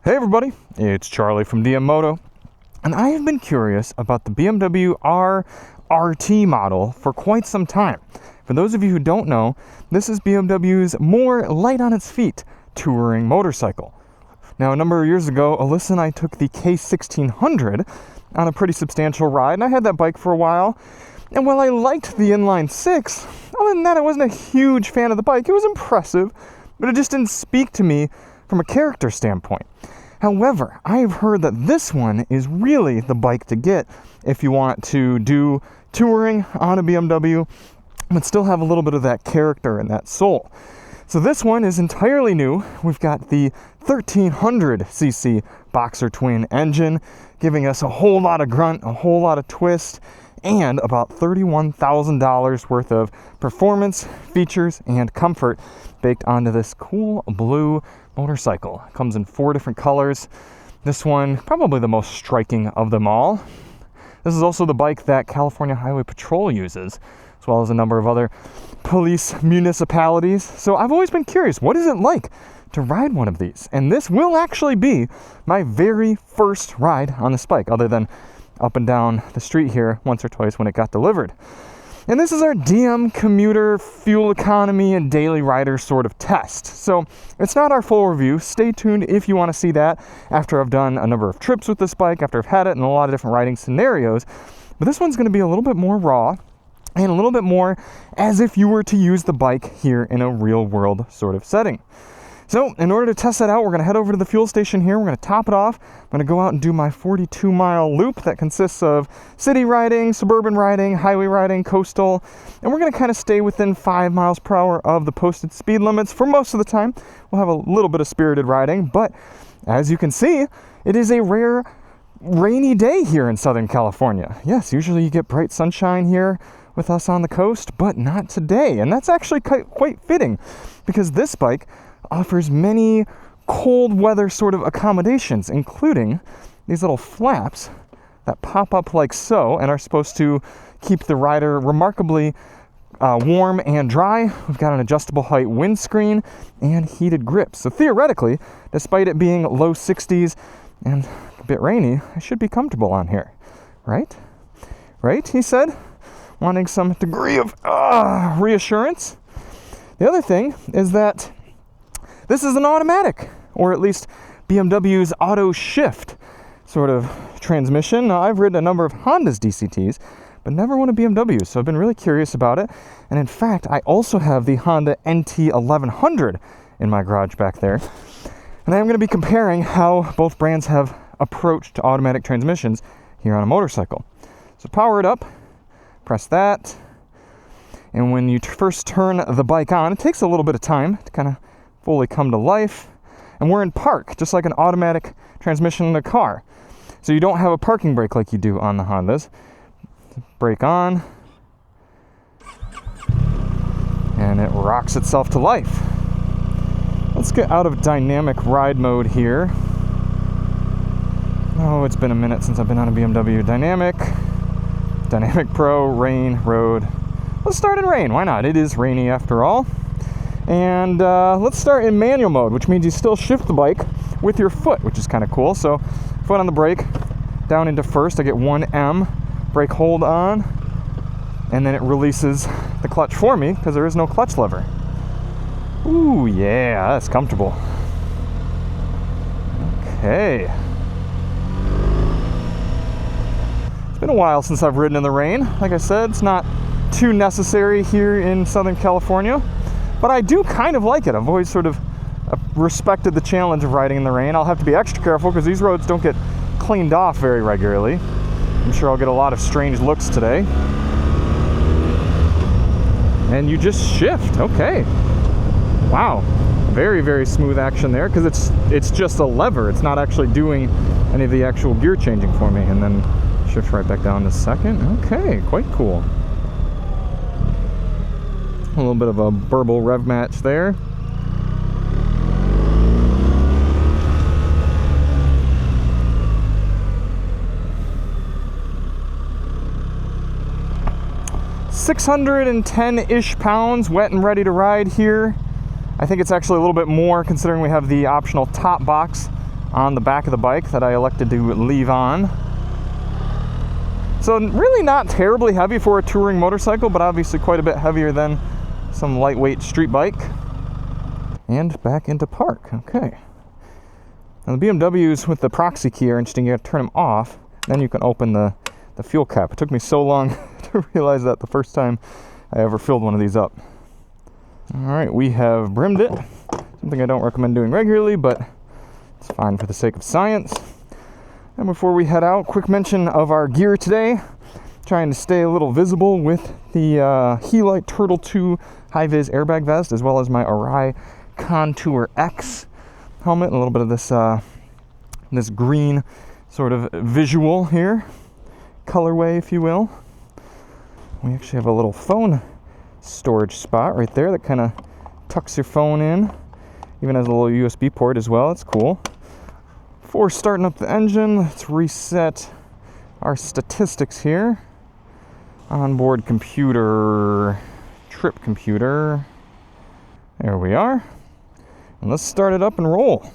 Hey everybody, it's Charlie from Moto, and I have been curious about the BMW R RT model for quite some time. For those of you who don't know, this is BMW's more light on its feet touring motorcycle. Now, a number of years ago, Alyssa and I took the K1600 on a pretty substantial ride, and I had that bike for a while. And while I liked the inline six, other than that, I wasn't a huge fan of the bike. It was impressive, but it just didn't speak to me from a character standpoint. However, I have heard that this one is really the bike to get if you want to do touring on a BMW, but still have a little bit of that character and that soul. So this one is entirely new. We've got the 1300cc Boxer twin engine, giving us a whole lot of grunt, a whole lot of twist, and about $31,000 worth of performance, features, and comfort baked onto this cool blue motorcycle. It comes in 4 different colors. This one, probably the most striking of them all. This is also the bike that California Highway Patrol uses, as well as a number of other police municipalities. So I've always been curious, what is it like to ride one of these? And this will actually be my very first ride on this bike, other than up and down the street here once or twice when it got delivered. And this is our DM Commuter fuel economy and daily rider sort of test. So it's not our full review. Stay tuned if you want to see that after I've done a number of trips with this bike, after I've had it in a lot of different riding scenarios. But this one's going to be a little bit more raw and a little bit more as if you were to use the bike here in a real world sort of setting. So in order to test that out, we're going to head over to the fuel station here. We're going to top it off. I'm going to go out and do my 42-mile loop that consists of city riding, suburban riding, highway riding, coastal. And we're going to kind of stay within 5 miles per hour of the posted speed limits for most of the time. We'll have a little bit of spirited riding, but as you can see, it is a rare rainy day here in Southern California. Yes, usually you get bright sunshine here with us on the coast, but not today. And that's actually quite fitting, because this bike offers many cold weather sort of accommodations, including these little flaps that pop up like so and are supposed to keep the rider remarkably warm and dry. We've got an adjustable height windscreen and heated grips. So theoretically, despite it being low 60s and a bit rainy, I should be comfortable on here, right? Right, he said, wanting some degree of reassurance. The other thing is that this is an automatic, or at least BMW's auto shift sort of transmission. Now, I've ridden a number of Honda's DCTs, but never one of BMW's, so I've been really curious about it. And in fact, I also have the Honda NT 1100 in my garage back there. And I'm going to be comparing how both brands have approached automatic transmissions here on a motorcycle. So power it up, press that, and when you first turn the bike on, it takes a little bit of time to kind of fully come to life, and we're in park, just like an automatic transmission in a car. So you don't have a parking brake like you do on the Hondas. Brake on, and it rocks itself to life. Let's get out of dynamic ride mode here. Oh, it's been a minute since I've been on a BMW. Dynamic Pro, rain, road. Let's start in rain, why not? It is rainy after all. And let's start in manual mode, which means you still shift the bike with your foot, which is kind of cool. So foot on the brake, down into first, I get 1M, brake hold on, and then it releases the clutch for me because there is no clutch lever. Ooh, yeah, that's comfortable. Okay. It's been a while since I've ridden in the rain. Like I said, it's not too necessary here in Southern California. But I do kind of like it. I've always sort of respected the challenge of riding in the rain. I'll have to be extra careful because these roads don't get cleaned off very regularly. I'm sure I'll get a lot of strange looks today. And you just shift. Okay. Wow. Very, very smooth action there, because it's just a lever. It's not actually doing any of the actual gear changing for me. And then shift right back down to second. Okay, quite cool. A little bit of a burble rev match there. $610-ish pounds, wet and ready to ride here. I think it's actually a little bit more considering we have the optional top box on the back of the bike that I elected to leave on. So really not terribly heavy for a touring motorcycle, but obviously quite a bit heavier than some lightweight street bike. And back into park. Okay. Now the BMWs with the proxy key are interesting. You have to turn them off, then you can open the fuel cap. It took me so long to realize that the first time I ever filled one of these up. All right, we have brimmed it. Something I don't recommend doing regularly, but it's fine for the sake of science. And before we head out, quick mention of our gear today. Trying to stay a little visible with the Helite Turtle 2 high-vis airbag vest, as well as my Arai Contour X helmet, and a little bit of this this green sort of visual here, colorway, if you will. We actually have a little phone storage spot right there that kind of tucks your phone in. Even has a little USB port as well. It's cool. Before starting up the engine, let's reset our statistics here. Onboard computer, trip computer. There we are. And let's start it up and roll.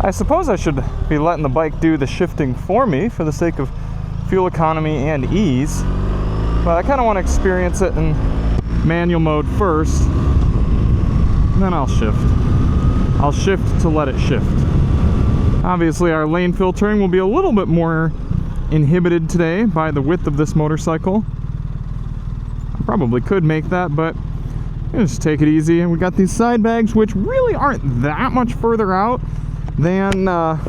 I suppose I should be letting the bike do the shifting for me for the sake of fuel economy and ease, but I kind of want to experience it in manual mode first, and then I'll shift. I'll shift to let it shift. Obviously our lane filtering will be a little bit more inhibited today by the width of this motorcycle. I probably could make that, but just take it easy. And we got these side bags, which really aren't that much further out than the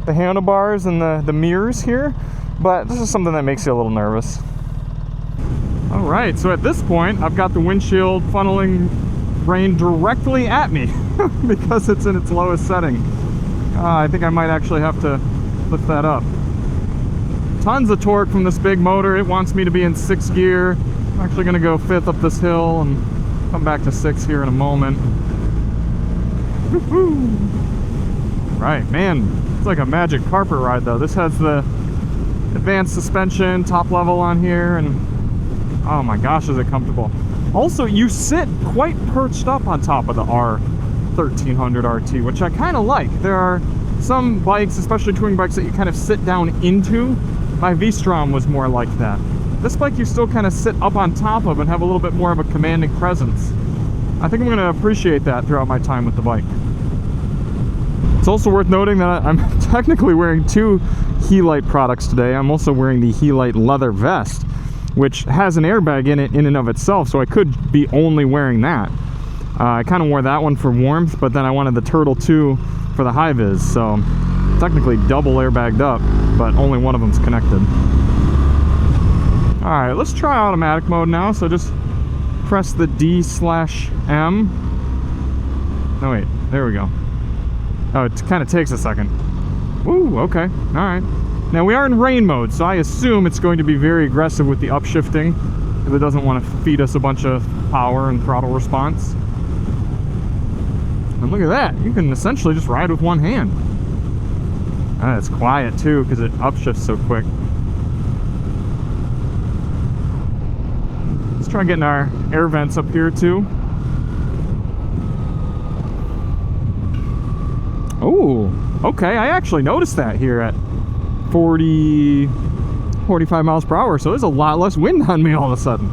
handlebars and the mirrors here, but this is something that makes you a little nervous. All right, so at this point I've got the windshield funneling rain directly at me because it's in its lowest setting. I think I might actually have to lift that up. Tons of torque from this big motor. It wants me to be in 6th gear. I'm actually going to go 5th up this hill and come back to 6th here in a moment. Woo-hoo. Right, man, it's like a magic carpet ride though. This has the advanced suspension, top level on here, and oh my gosh, is it comfortable. Also, you sit quite perched up on top of the R1300 RT, which I kind of like. There are some bikes, especially touring bikes, that you kind of sit down into. My V-Strom was more like that. This bike you still kind of sit up on top of and have a little bit more of a commanding presence. I think I'm going to appreciate that throughout my time with the bike. It's also worth noting that I'm technically wearing 2 Helite products today. I'm also wearing the Helite leather vest, which has an airbag in it in and of itself, so I could be only wearing that. I kind of wore that one for warmth, but then I wanted the Turtle 2 for the high vis, so technically double airbagged up, but only one of them's connected. All right, let's try automatic mode now. So just press the D/M. No, wait, there we go. Oh, it kind of takes a second. Ooh, okay, all right. Now we are in rain mode, so I assume it's going to be very aggressive with the upshifting, because it doesn't want to feed us a bunch of power and throttle response. And look at that, you can essentially just ride with one hand. It's quiet too, because it upshifts so quick. Let's try getting our air vents up here too. Oh, okay, I actually noticed that here at 45 miles per hour, so there's a lot less wind on me all of a sudden.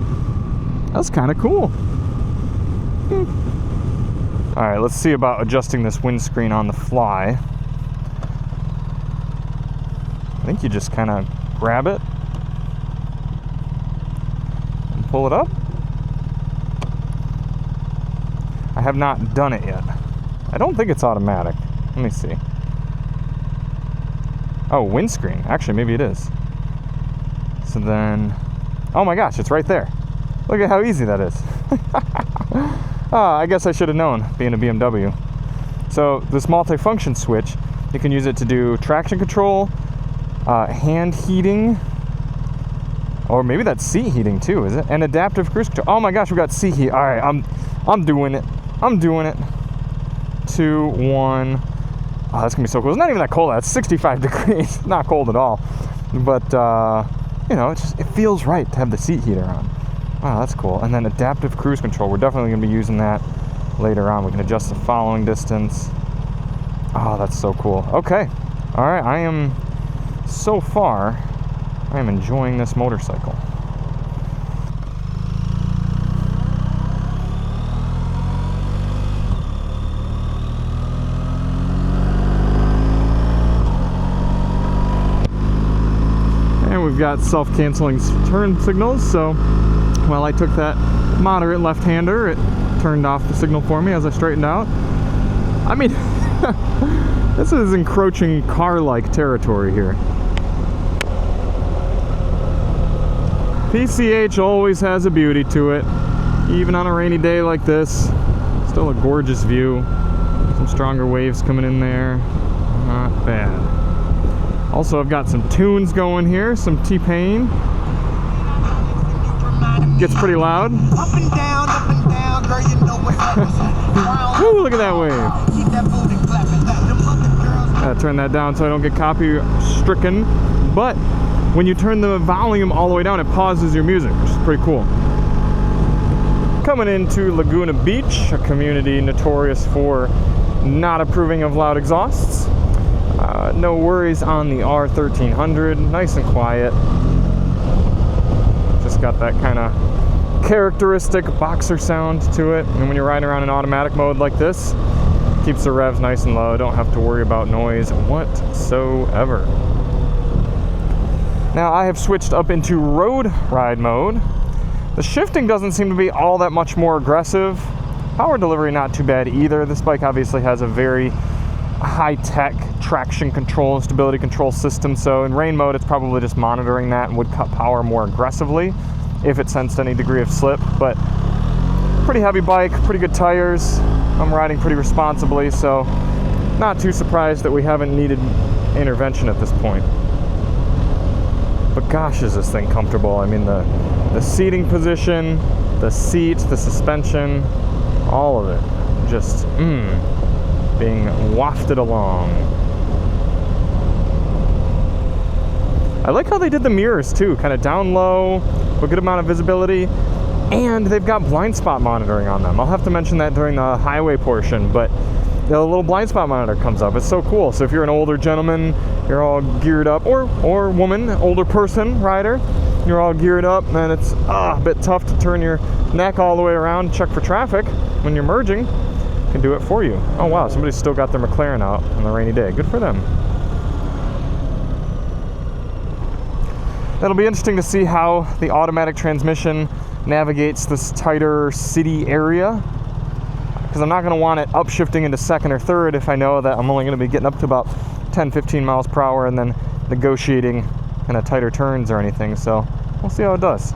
That's kind of cool. All right, let's see about adjusting this windscreen on the fly. I think you just kind of grab it and pull it up. I have not done it yet. I don't think it's automatic. Let me see. Oh, windscreen. Actually, maybe it is. So then, oh my gosh, it's right there. Look at how easy that is. Oh, I guess I should have known, being a BMW. So this multi-function switch, you can use it to do traction control, hand heating, or maybe that's seat heating too, is it? And adaptive cruise control. Oh my gosh, we got seat heat. All right, I'm doing it. I'm doing it. 2, 1. Oh, that's gonna be so cool. It's not even that cold. It's 65 degrees. Not cold at all. But you know, it feels right to have the seat heater on. Wow, that's cool. And then adaptive cruise control. We're definitely gonna be using that later on. We can adjust the following distance. Oh, that's so cool. Okay. All right. I am enjoying this motorcycle. And we've got self-canceling turn signals, so while I took that moderate left-hander, it turned off the signal for me as I straightened out. I mean, this is encroaching car-like territory here. PCH always has a beauty to it, even on a rainy day like this. Still a gorgeous view. Some stronger waves coming in there. Not bad. Also, I've got some tunes going here, some T-Pain. Gets pretty loud. Up and down, girl, you know what's up. Woo, look at that wave. Keep that booty clapping. Gotta turn that down so I don't get copy-stricken. But when you turn the volume all the way down, it pauses your music, which is pretty cool. Coming into Laguna Beach, a community notorious for not approving of loud exhausts. No worries on the R1300, nice and quiet. Just got that kind of characteristic boxer sound to it. And when you're riding around in automatic mode like this, keeps the revs nice and low. Don't have to worry about noise whatsoever. Now I have switched up into road ride mode. The shifting doesn't seem to be all that much more aggressive. Power delivery not too bad either. This bike obviously has a very high-tech traction control and stability control system, so in rain mode it's probably just monitoring that and would cut power more aggressively if it sensed any degree of slip. But pretty heavy bike, pretty good tires. I'm riding pretty responsibly, so not too surprised that we haven't needed intervention at this point. But gosh, is this thing comfortable. I mean, the seating position, the seat, the suspension, all of it just being wafted along. I like how they did the mirrors too, kind of down low, a good amount of visibility, and they've got blind spot monitoring on them. I'll have to mention that during the highway portion, but the little blind spot monitor comes up. It's so cool. So if you're an older gentleman, you're all geared up, or woman, older person, rider, you're all geared up, and it's a bit tough to turn your neck all the way around and check for traffic when you're merging, can do it for you. Oh wow, somebody's still got their McLaren out on the rainy day. Good for them. It'll be interesting to see how the automatic transmission navigates this tighter city area, because I'm not going to want it upshifting into second or third if I know that I'm only going to be getting up to about 10-15 miles per hour and then negotiating kind of tighter turns or anything. So we'll see how it does.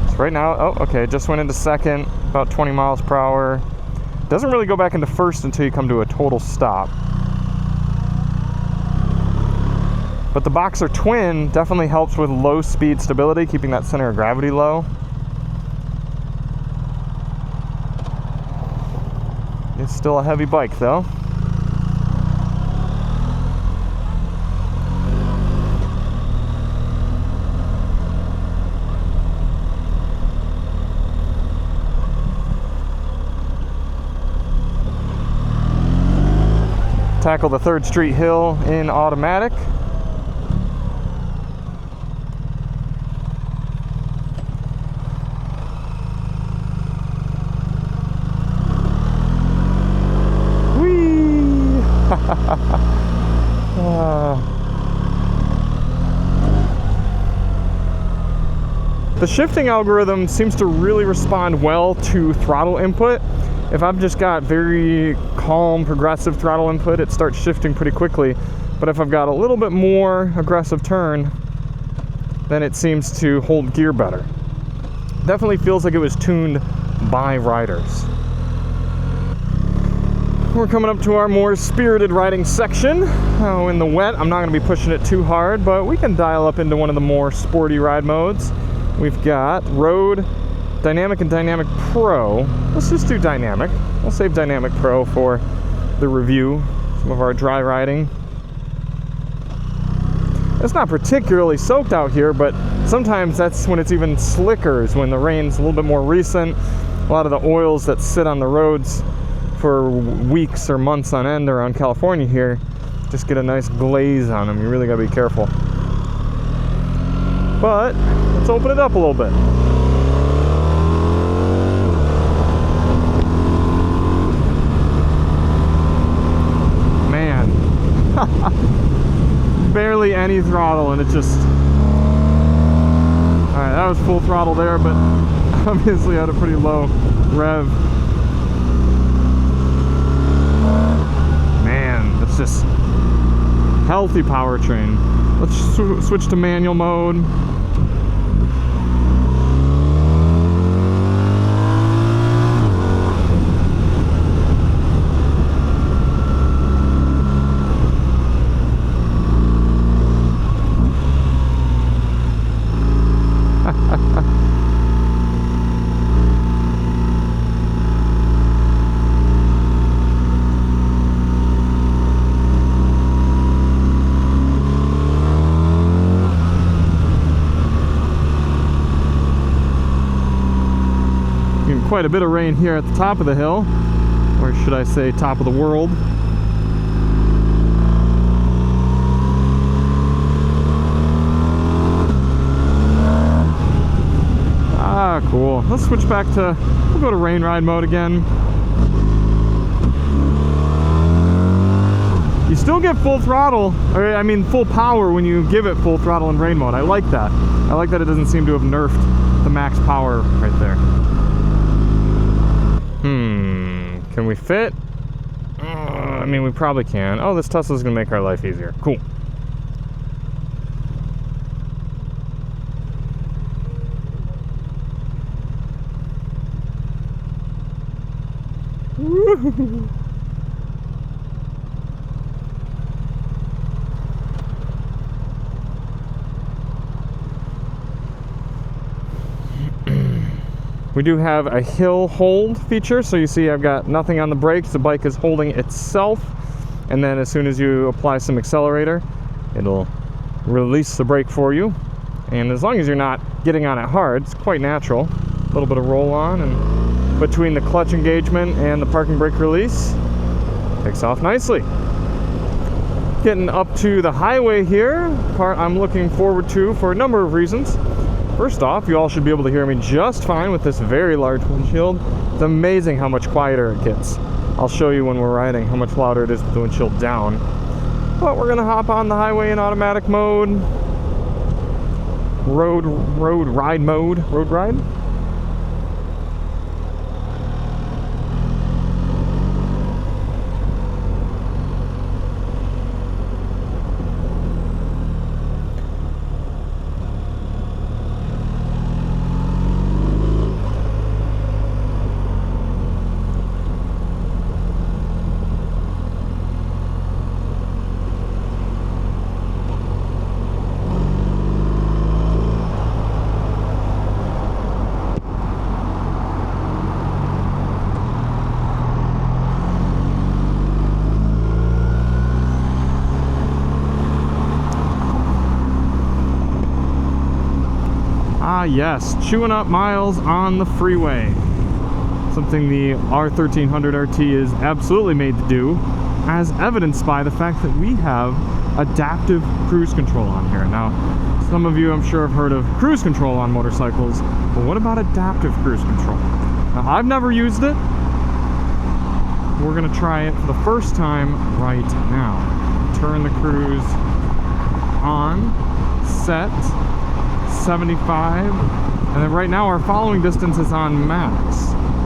So right now, oh, okay, just went into second, about 20 miles per hour. Doesn't really go back into first until you come to a total stop. But the Boxer Twin definitely helps with low speed stability, keeping that center of gravity low. It's still a heavy bike though. Tackle the 3rd Street hill in automatic. The shifting algorithm seems to really respond well to throttle input. If I've just got very calm, progressive throttle input, it starts shifting pretty quickly. But if I've got a little bit more aggressive turn, then it seems to hold gear better. Definitely feels like it was tuned by riders. We're coming up to our more spirited riding section. Oh, in the wet, I'm not going to be pushing it too hard, but we can dial up into one of the more sporty ride modes. We've got Road, Dynamic, and Dynamic Pro. Let's just do Dynamic. We'll save Dynamic Pro for the review, some of our dry riding. It's not particularly soaked out here, but sometimes that's when it's even slicker, is when the rain's a little bit more recent. A lot of the oils that sit on the roads for weeks or months on end around California here just get a nice glaze on them. You really gotta be careful. But let's open it up a little bit. Man. Barely any throttle, and it just... Alright, that was full throttle there, but obviously at a pretty low rev. Man, it's just healthy powertrain. Let's switch to manual mode. Quite a bit of rain here at the top of the hill, or should I say top of the world. Ah, cool. Let's switch back to, we'll go to rain ride mode again. You still get full throttle, or I mean full power when you give it full throttle in rain mode. I like that. I like that it doesn't seem to have nerfed the max power right there. Can we fit? I mean, we probably can. Oh, this Tesla's gonna make our life easier. Cool. Woo-hoo-hoo. We do have a hill hold feature, so you see I've got nothing on the brakes. The bike is holding itself, and then as soon as you apply some accelerator, it'll release the brake for you. And as long as you're not getting on it hard, it's quite natural. A little bit of roll on, and between the clutch engagement and the parking brake release, takes off nicely. Getting up to the highway here, part I'm looking forward to for a number of reasons. First off, you all should be able to hear me just fine with this very large windshield. It's amazing how much quieter it gets. I'll show you when we're riding how much louder it is with the windshield down. But we're gonna hop on the highway in automatic mode. Road ride mode. Road ride? Ah yes, chewing up miles on the freeway. Something the R1300 RT is absolutely made to do, as evidenced by the fact that we have adaptive cruise control on here. Now, some of you I'm sure have heard of cruise control on motorcycles, but what about adaptive cruise control? Now, I've never used it. We're gonna try it for the first time right now. Turn the cruise on, set, 75, and then right now our following distance is on max,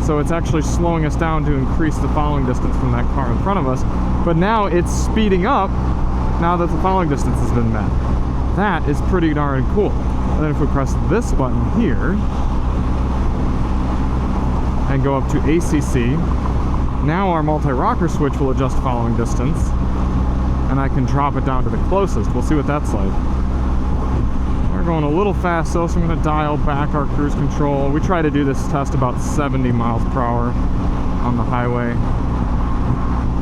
so it's actually slowing us down to increase the following distance from that car in front of us, but now it's speeding up now that the following distance has been met. That is pretty darn cool. And then if we press this button here and go up to ACC, now our multi-rocker switch will adjust following distance, and I can drop it down to the closest. We'll see what that's like. We're going a little fast though, so I'm going to dial back our cruise control. We try to do this test about 70 miles per hour on the highway.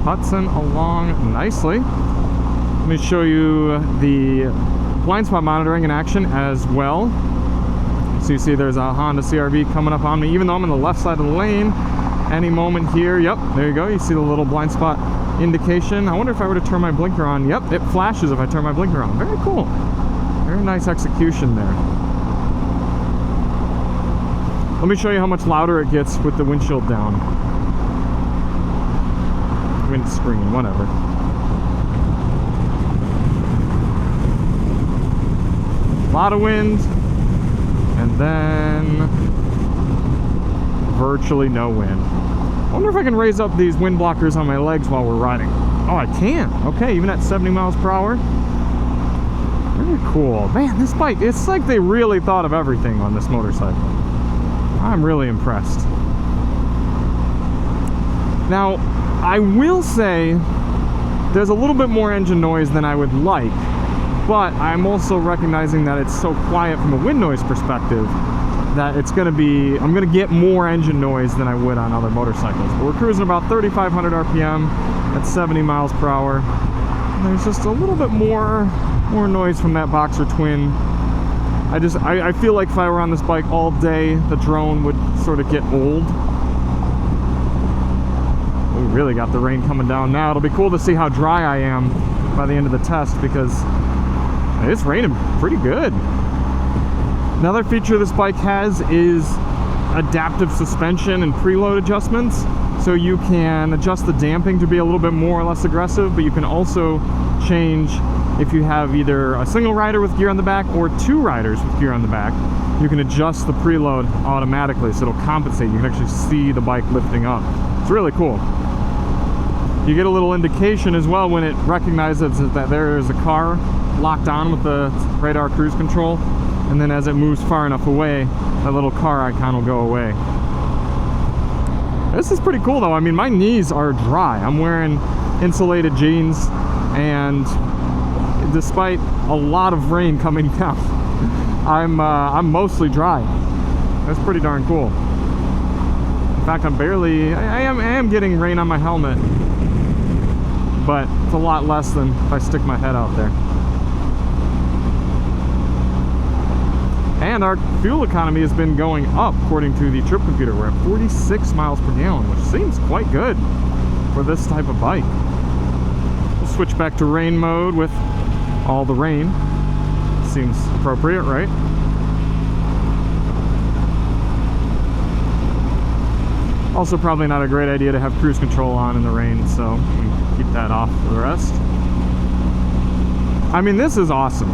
Hudson along nicely. Let me show you the blind spot monitoring in action as well. So you see there's a Honda CR-V coming up on me, even though I'm on the left side of the lane. Any moment here, yep, there you go. You see the little blind spot indication. I wonder if I were to turn my blinker on. Yep, it flashes if I turn my blinker on. Very cool. Very nice execution there. Let me show you how much louder it gets with the windshield down. Windscreen, whatever. A lot of wind, and then virtually no wind. I wonder if I can raise up these wind blockers on my legs while we're riding. Oh, I can. Okay, even at 70 miles per hour. Very cool. Man, this bike, it's like they really thought of everything on this motorcycle. I'm really impressed. Now, I will say there's a little bit more engine noise than I would like, but I'm also recognizing that it's so quiet from a wind noise perspective that it's going to be, I'm going to get more engine noise than I would on other motorcycles. But we're cruising about 3,500 RPM at 70 miles per hour. And there's just a little bit more noise from that Boxer twin. I feel like if I were on this bike all day, the drone would sort of get old. We really got the rain coming down now. It'll be cool to see how dry I am by the end of the test, because it's raining pretty good. Another feature this bike has is adaptive suspension and preload adjustments. So you can adjust the damping to be a little bit more or less aggressive, but you can also change if you have either a single rider with gear on the back or two riders with gear on the back. You can adjust the preload automatically, so it'll compensate. You can actually see the bike lifting up. It's really cool. You get a little indication as well when it recognizes that there is a car locked on with the radar cruise control, and then as it moves far enough away, that little car icon will go away. This is pretty cool though. I mean, my knees are dry. I'm wearing insulated jeans, and despite a lot of rain coming down, I'm mostly dry. That's pretty darn cool. In fact, I am getting rain on my helmet, but it's a lot less than if I stick my head out there. And our fuel economy has been going up according to the trip computer. We're at 46 miles per gallon, which seems quite good for this type of bike. We'll switch back to rain mode with all the rain. Seems appropriate, right? Also probably not a great idea to have cruise control on in the rain, so we keep that off for the rest. I mean, this is awesome.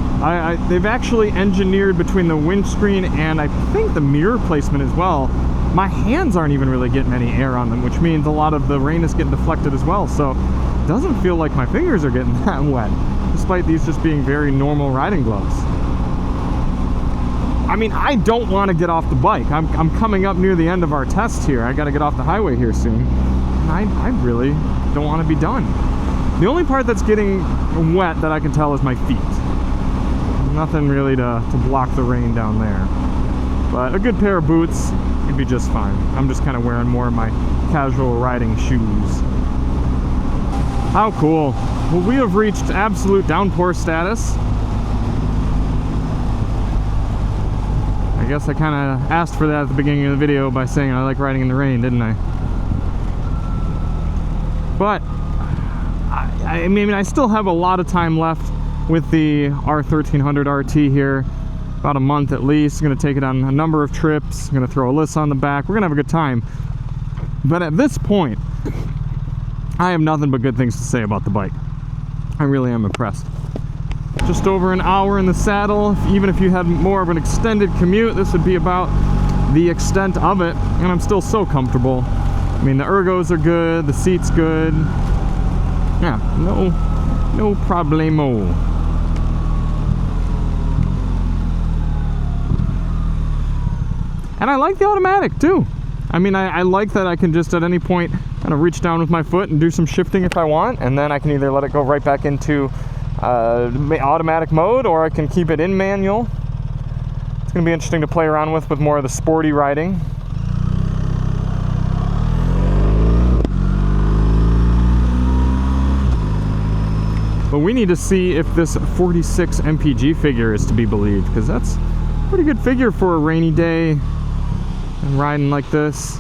They've actually engineered between the windscreen and I think the mirror placement as well. My hands aren't even really getting any air on them, which means a lot of the rain is getting deflected as well. So it doesn't feel like my fingers are getting that wet, despite these just being very normal riding gloves. I mean, I don't want to get off the bike. I'm coming up near the end of our test here. I got to get off the highway here soon. I really don't want to be done. The only part that's getting wet that I can tell is my feet. Nothing really to block the rain down there. But a good pair of boots would be just fine. I'm just kind of wearing more of my casual riding shoes. How cool. Well, we have reached absolute downpour status. I guess I kind of asked for that at the beginning of the video by saying I like riding in the rain, didn't I? But I mean, I still have a lot of time left with the R1300 RT here. About a month at least. I'm going to take it on a number of trips. I'm going to throw Alyssa on the back. We're going to have a good time. But at this point, I have nothing but good things to say about the bike. I really am impressed. Just over an hour in the saddle. Even if you had more of an extended commute, this would be about the extent of it. And I'm still so comfortable. I mean, the ergos are good. The seat's good. Yeah, no problemo. And I like the automatic too. I mean, I like that I can just at any point kind of reach down with my foot and do some shifting if I want, and then I can either let it go right back into automatic mode, or I can keep it in manual. It's going to be interesting to play around with more of the sporty riding. But we need to see if this 46 MPG figure is to be believed, because that's a pretty good figure for a rainy day and riding like this.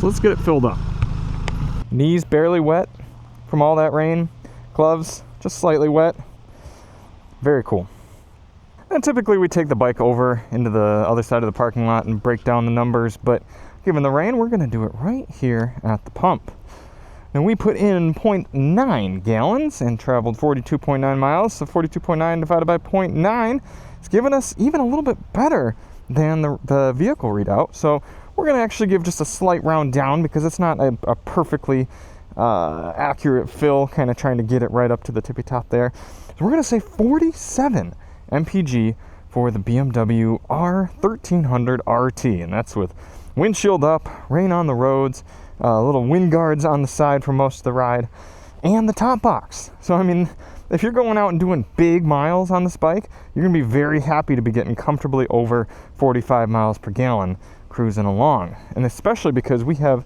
So let's get it filled up. Knees barely wet from all that rain. Gloves just slightly wet. Very cool. And typically we take the bike over into the other side of the parking lot and break down the numbers, but given the rain, we're going to do it right here at the pump. And we put in 0.9 gallons and traveled 42.9 miles. So 42.9 divided by 0.9 is giving us even a little bit better than the vehicle readout. So we're going to actually give just a slight round down because it's not a perfectly accurate fill, kind of trying to get it right up to the tippy top there. So we're going to say 47 MPG for the BMW R1300 RT. And that's with windshield up, rain on the roads, little wind guards on the side for most of the ride, and the top box. So I mean, if you're going out and doing big miles on this bike, you're gonna be very happy to be getting comfortably over 45 miles per gallon cruising along. And especially because we have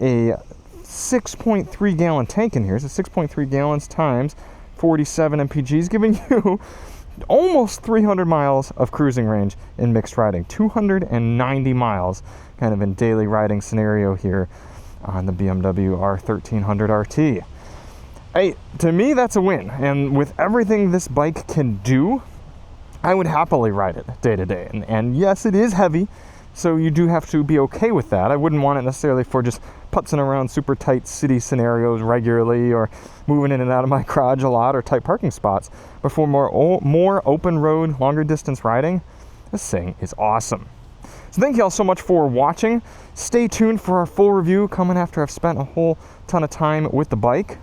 a 6.3 gallon tank in here. So 6.3 gallons times 47 MPGs, giving you almost 300 miles of cruising range in mixed riding. 290 miles kind of in daily riding scenario here on the BMW R1300 RT. Hey, to me, that's a win. And with everything this bike can do, I would happily ride it day to day. And yes, it is heavy, so you do have to be okay with that. I wouldn't want it necessarily for just putzing around super tight city scenarios regularly, or moving in and out of my garage a lot, or tight parking spots. But for more open road, longer distance riding, this thing is awesome. So thank you all so much for watching. Stay tuned for our full review coming after I've spent a whole ton of time with the bike.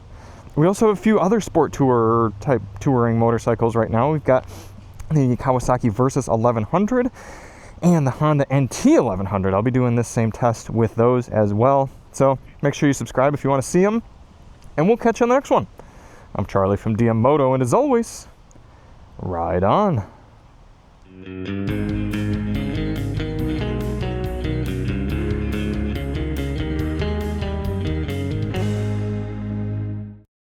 We also have a few other sport tour type touring motorcycles right now. We've got the Kawasaki Versys 1100 and the Honda NT 1100. I'll be doing this same test with those as well. So make sure you subscribe if you want to see them, and we'll catch you on the next one. I'm Charlie from DM Moto, and as always, ride on.